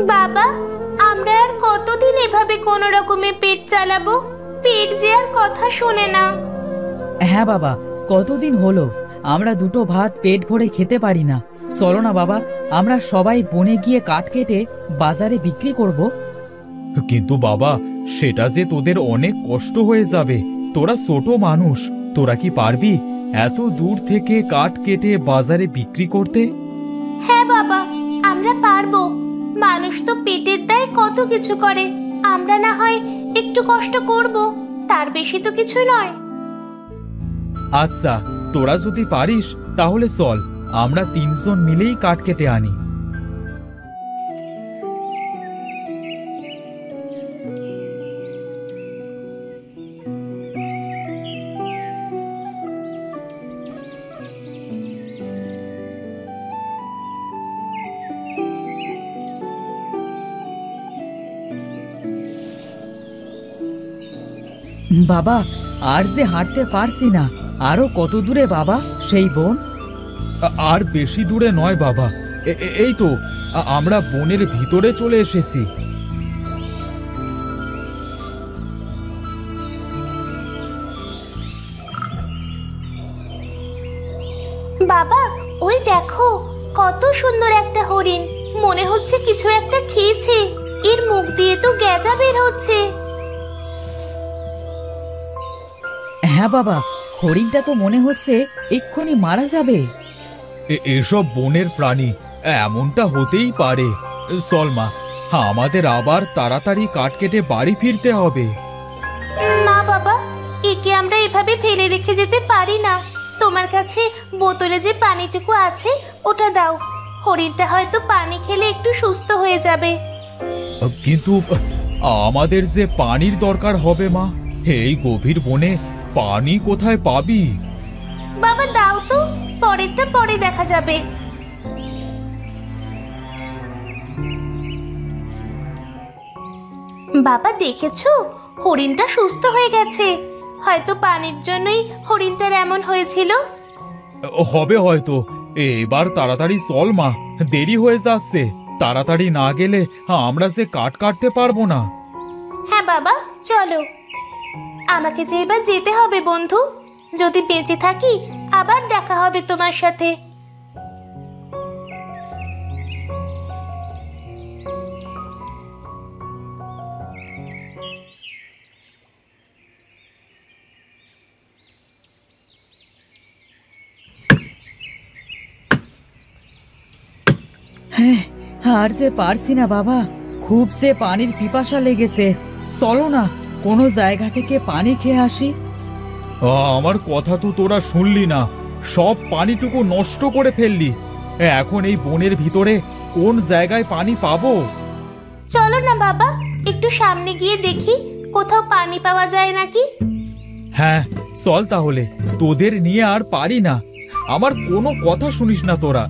বাবা, আমরা আর কতদিন এভাবে কোনো রকমে পেট চালাবো? পেট যে আর কথা শোনে না। হ্যাঁ বাবা, কতদিন হলো আমরা দুটো ভাত পেট ভরে খেতে পারি না। চলো না বাবা, আমরা সবাই বনে গিয়ে কাঠ কেটে বাজারে বিক্রি করব। কিন্তু বাবা, সেটা যে তোদের অনেক কষ্ট হয়ে যাবে। তোরা ছোট মানুষ, তোরা কি পারবি এত দূর থেকে কাঠ কেটে বাজারে বিক্রি করতে? হ্যাঁ বাবা, আমরা পারবো। মানুষ তো পেটের দায়ে কত কিছু করে, আমরা না হয় একটু কষ্ট করব, তার বেশি তো কিছু নয়। আচ্ছা, তোরা যদি পারিস তাহলে চল, আমরা তিনজন মিলেই কাঠ কেটে আনি। বাবা, আর যে হাঁটতে পারছি না। আরো কত দূরে বাবা সেই বন? আর বেশি দূরে নয় বাবা, এই তো আমরা বনের ভিতরে চলে এসেছি। বাবা, ওই দেখো কত সুন্দর একটা হরিণ, মনে হচ্ছে কিছু একটা খেয়েছে। এর মুখ দিয়ে তো গেজা বের হচ্ছে। হ্যাঁ বাবা, হরিণটা তো মনে হচ্ছে এক্ষুনি মারা যাবে। এসব বনের প্রাণী, এমনটা হতেই পারে। চল মা, আমাদের আবার তাড়াতাড়ি কাঠ কেটে বাড়ি ফিরতে হবে। না বাবা, একে আমরা এভাবে ফেলে রেখে যেতে পারি না। তোমার কাছে বোতলে যে পানিটুকু আছে ওটা দাও। হরিণটা হয়তো পানি খেলে একটু সুস্থ হয়ে যাবে। কিন্তু আমাদের যে পানির দরকার হবে মা, এই গভীর বনে পানি কোথায় পাবি? বাবা দাও তো, পরেরটা পরে দেখা যাবে। বাবা দেখেছো, হরিণটা সুস্থ হয়ে গেছে। হয়তো পানির জন্যই হরিণটার এমন হয়েছিল। হবে হয়তো। এবার তাড়াতাড়ি চল মা, দেরি হয়ে যাচ্ছে। তাড়াতাড়ি না গেলে আমরা যে কাঠ কাটতে পারবো না। হ্যাঁ বাবা, চলো। আমাকে যে এবার যেতে হবে বন্ধু। যদি বেঁচে থাকি আবার দেখা হবে তোমার সাথে। হ্যাঁ, আর যে পারছি না বাবা, খুব সে পানির পিপাসা লেগেছে। চলো না, কোনো জায়গা থেকে পানি খেয়ে আসি। আমার কথা তো তোরা শুনলি না, সব পানিটুকু নষ্ট করে ফেললি। এখন এই বনের ভিতরে কোন জায়গায় পানি পাবো? চলো না বাবা, একটু সামনে গিয়ে দেখি কোথাও পানি পাওয়া যায় নাকি। হ্যাঁ চল তাহলে, তোদের নিয়ে আর পারি না। আমার কোনো কথা শুনিস না তোরা।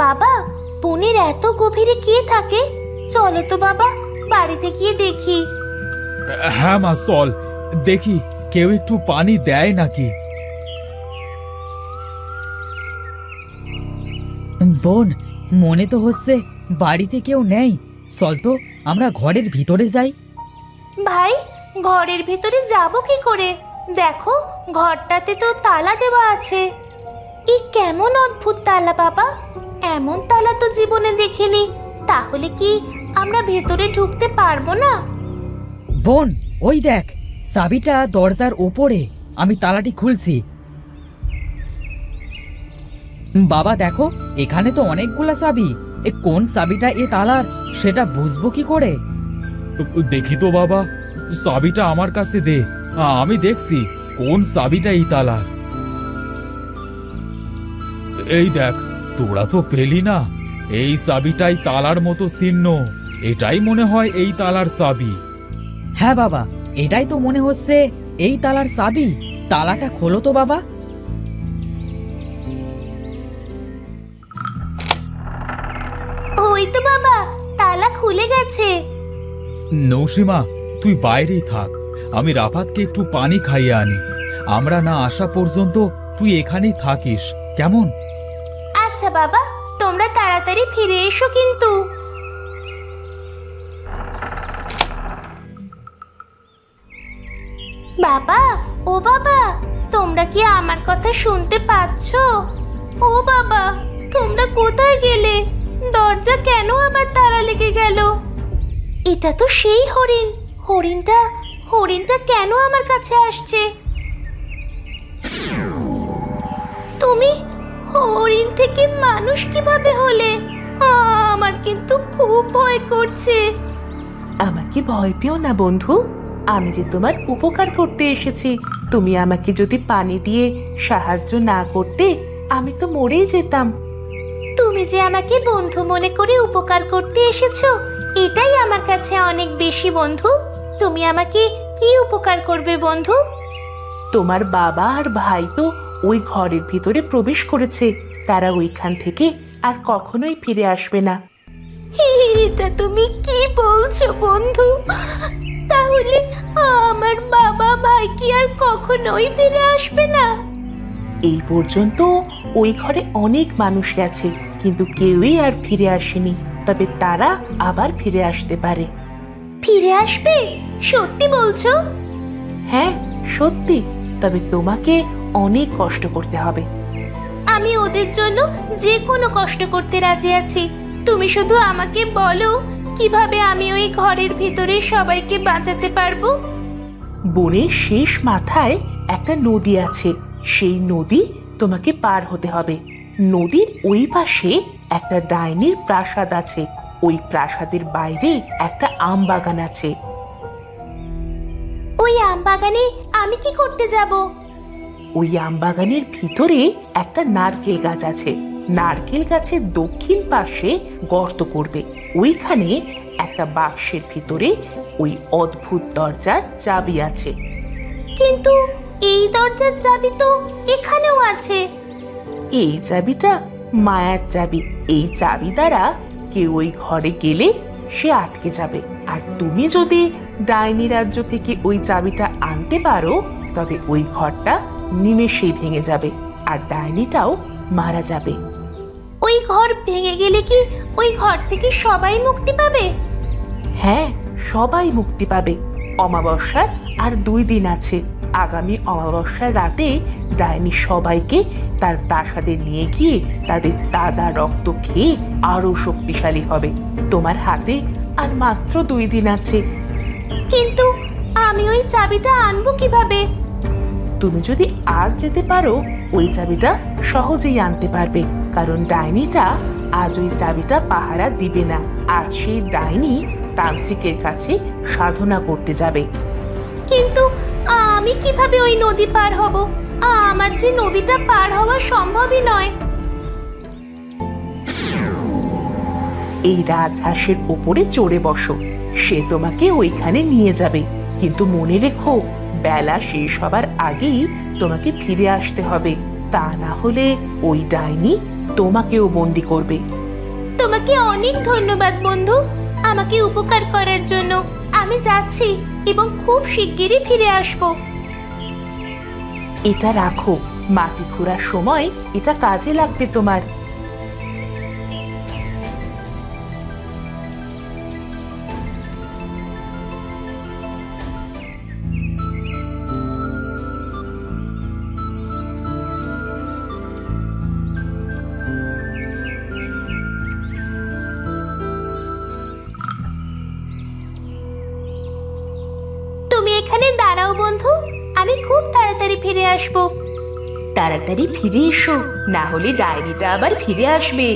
বাবা, বনের এত গভীরে কে থাকে? চলো তো বাবা, বাড়িতে গিয়ে দেখি। হ্যাঁ মা চল, দেখি কেউ একটু পানি দেয় নাকি। বোন, মনে তো হচ্ছে বাড়িতে কেউ নেই। চল তো আমরা ঘরের ভিতরে যাই। ভাই, ঘরের ভিতরে যাব কি করে? দেখো, ঘরটাতে তো তালা দেওয়া আছে। এই কেমন অদ্ভুত তালা বাবা, এমন তালা তো জীবনে দেখিনি। তাহলে কি আমরা ভেতরে ঢুকতে পারবো না? বোন, ওই দেখ, চাবিটা দরজার ওপরে। আমি তালাটি খুলছি। বাবা দেখো, এখানে তো অনেকগুলা চাবি। কোন চাবিটা এ তালার সেটা বুঝবো কি করে? দেখি তো বাবা, চাবিটা আমার কাছে দে, আমি দেখছি কোন চাবিটা এই তালার। এই দেখ, তোরা তো পেলি না, এই চাবিটাই তালার মতো চিহ্ন। এটাই মনে হয় এই তালার চাবি। হ্যাঁ বাবা, এটাই তো মনে হচ্ছে এই তালার চাবি। তালাটা খোলো তো বাবা। ওই তো বাবা, তালা খুলে গেছে। হয়েছে? নৌসীমা, তুই বাইরেই থাক, আমি রাফাতকে একটু পানি খাইয়ে আনি। আমরা না আসা পর্যন্ত তুই এখানেই থাকিস, কেমন? আচ্ছা বাবা, তোমরা তাড়াতাড়ি ফিরে এসো কিন্তু। বাবা, ও বাবা, তোমরা কি আমার কথা শুনতে পাচ্ছো? ও বাবা, তোমরা কোথায় গেলে? দরজা কেন আবার তালা লেগে গেল? এটা তো সেই হরিণ। হরিণটা কেন আমার কাছে আসছে? তুমি হরিণ থেকে মানুষ কিভাবে হলে? আমার কিন্তু খুব ভয় করছে। আমাকে ভয় পেও না বন্ধু, আমি যে তোমার উপকার করতে এসেছি। তুমি আমাকে যদি পানি দিয়ে সাহায্য না করতে, আমি তো মরেই যেতাম। তুমি যে আমাকে বন্ধু মনে করে উপকার করতে এসেছো, এটাই আমার কাছে অনেক বেশি বন্ধু। তুমি আমাকে কি উপকার করবে বন্ধু? তোমার বাবা আর ভাই তো ওই ঘরের ভিতরে প্রবেশ করেছে। তারা ওইখান থেকে আর কখনোই ফিরে আসবে না। এটা তুমি কি বলছো বন্ধু? তাহলে আমার বাবা ভাই কি আর কখনোই ফিরে আসবে না? এই পর্যন্ত ওই ঘরে অনেক মানুষ গেছে, কিন্তু কেউই আর ফিরে আসেনি। তবে তারা আবার ফিরে আসতে পারে। ফিরে আসবে? সত্যি বলছো? হ্যাঁ, সত্যি। তবে তোমাকে অনেক কষ্ট করতে হবে। আমি ওদের জন্য যে কোনো কষ্ট করতে রাজি আছি। তুমি শুধু আমাকে বলো কিভাবে আমি ওই ঘরের ভিতরে সবাইকে বাঁচাতে পারবো। বনের শেষ মাথায় একটা নদী আছে। সেই নদী তোমাকে পার হতে হবে। নদীর ওই পাশে একটা ডাইনির প্রাসাদ আছে। ওই প্রাসাদের বাইরে একটা আম বাগান আছে। ওই আম বাগানে আমি কি করতে যাব? ওই আম বাগানের ভিতরে একটা নারকেল গাছ আছে। নারকেল গাছের দক্ষিণ পাশে গর্ত করবে। ওইখানে একটা বাক্সের ভিতরে ওই অদ্ভুত দরজার চাবি আছে। কিন্তু এই দরজার চাবি তো এখানেও আছে। এই চাবিটা মায়ার চাবি। এই চাবি দ্বারা কেউ ওই ঘরে গেলে সে আটকে যাবে। আর তুমি যদি ডাইনি রাজ্য থেকে ওই চাবিটা আনতে পারো, তবে ওই ঘরটা নিমেষেই ভেঙে যাবে আর ডাইনিটাও মারা যাবে। ওই ঘর ভেঙে গেলে কি ওই ঘর থেকে সবাই মুক্তি পাবে? হ্যাঁ, সবাই মুক্তি পাবে। অমাবস্যার আর 2 দিন আছে। আগামী অমাবস্যার রাতে ডাইনি সবাইকে তার প্রাসাদে নিয়ে গিয়ে তাদের তাজা রক্ত খেয়ে আরো শক্তিশালী হবে। তোমার হাতে আর মাত্র 2 দিন আছে। কিন্তু আমি ওই চাবিটা আনবো কিভাবে? তুমি যদি আজ যেতে পারো, ওই চাবিটা সহজেই আনতে পারবে। কারণ ডাইনিটা আজ ওই চাবিটা পাহারা দিবে না। আজ সেই ডাইনি তান্ত্রিকের কাছে সাধনা করতে যাবে। কিন্তু আমি কিভাবে ওই নদী পার হব? আমার যে নদীটা পার হওয়া সম্ভবই নয়। এই রাজহাঁসের ওপরে চড়ে বসো, সে তোমাকে ওইখানে নিয়ে যাবে। কিন্তু মনে রেখো, বেলা শেষ হবার আগেই তোমাকে ফিরে আসতে হবে। তা না হলে ওই ডাইনি তোমাকেও বন্দি করবে। তোমাকে অনেক ধন্যবাদ বন্ধু, আমাকে উপকার করার জন্য। আমি যাচ্ছি এবং খুব শিগগিরই ফিরে আসব। এটা রাখো, মাটি খোঁড়ার সময় এটা কাজে লাগবে তোমার। তুমি এখানে দাঁড়াও বন্ধু, আমি খুব তাড়াতাড়ি ফিরে আসব। তাড়াতাড়ি ফিরে এসো, না হলে ডাইনিটা আবার ফিরে আসবে।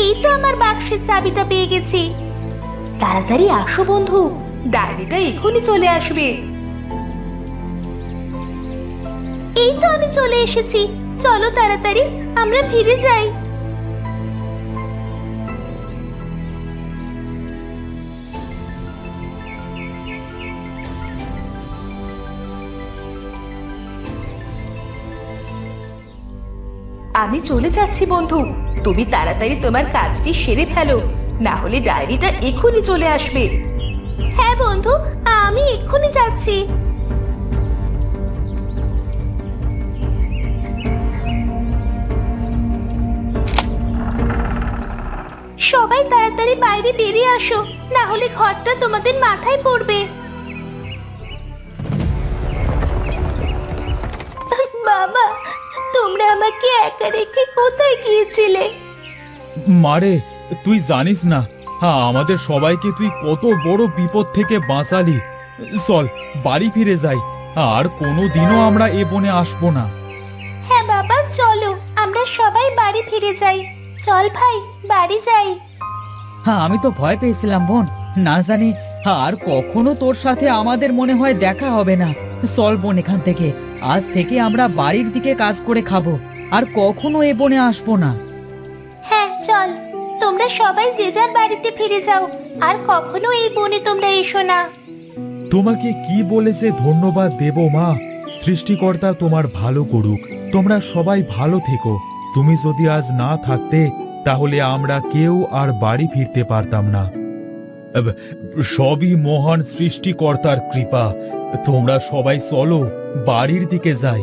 এই তো আমার বাক্সের চাবিটা পেয়ে গেছি। তাড়াতাড়ি আসো বন্ধু, ডাইনিটা এখনই চলে আসবে। এই তো আমি চলে এসেছি। চলো তাড়াতাড়ি আমরা ফিরে যাই। আমি চলে যাচ্ছি বন্ধু, তুমি তাড়াতাড়ি তোমার কাজটি সেরে ফেলো, না হলে ডায়েরিটা এক্ষুনি চলে আসবে। হ্যাঁ বন্ধু, আমি এক্ষুনি যাচ্ছি। সবাই তাড়াতাড়ি বাইরে বেরিয়ে আসো, না হলে ঘরটা তোমাদের মাথায় পড়বে। বাবা, তোমরা আমাকে একা রেখে কোথায় গিয়েছিলে? মারে, তুই জানিস না, হ্যাঁ, আমাদের সবাইকে তুই কত বড় বিপদ থেকে বাঁচালি। চল বাড়ি ফিরে যাই, আর কোনো দিনও আমরা এ বনে আসবো না। হ্যাঁ বাবা, চলো আমরা সবাই বাড়ি ফিরে যাই। চল ভাই, বাড়ি যাই। হ্যাঁ, আমি তো ভয় পেয়েছিলাম বোন, না জানি আর কখনো তোর সাথে আমাদের মনে হয় দেখা হবে না। চল বোন, এখান থেকে আজ থেকে আমরা বাড়ির দিকে কাজ করে খাবো, আর কখনো এ বনে আসবো না। হ্যাঁ চল, তোমরা সবাই যে যার বাড়িতে ফিরে যাও, আর কখনো এই বনে তোমরা এসো না। তোমাকে কি বলে যে ধন্যবাদ দেব মা। সৃষ্টিকর্তা তোমার ভালো করুক। তোমরা সবাই ভালো থেকো। তুমি যদি আজ না থাকতে, তাহলে আমরা কেউ আর বাড়ি ফিরতে পারতাম না। সবই মহান সৃষ্টিকর্তার কৃপা। তোমরা সবাই চলো, বাড়ির দিকে যাই।